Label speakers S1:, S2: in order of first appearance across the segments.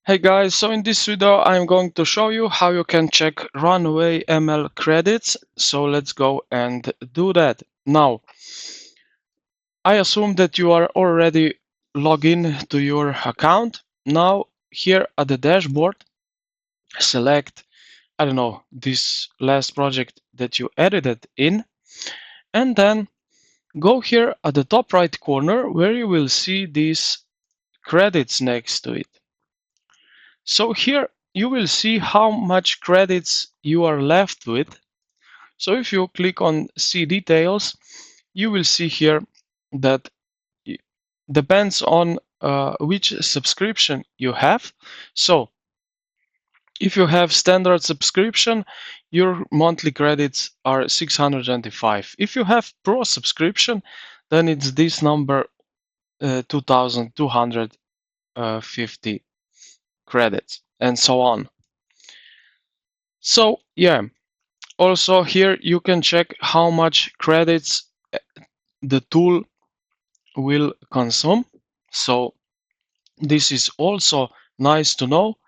S1: Hey guys, so in this video I'm going to show you how you can check Runway ML credits. So let's go and do that. Now, I assume that you are already logged in to your account. Now, here at the dashboard, select, I don't know, this last project that you edited in, and then go here at the top right corner where you will see these credits next to it. So here you will see how much credits you are left with. So if you click on see details, you will see here that it depends on which subscription you have. So if you have standard subscription, your monthly credits are 625. If you have pro subscription, then it's this number, 2250 credits, and so on. So yeah, also here you can check how much credits the tool will consume. So this is also nice to know.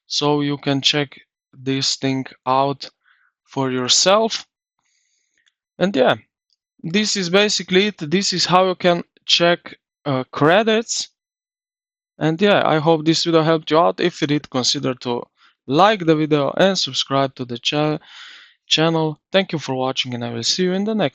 S1: So you can check this thing out for yourself. And yeah, this is basically it. This is how you can check credits. And yeah, I hope this video helped you out. If you did, consider to like the video and subscribe to the channel. Thank you for watching, and I will see you in the next.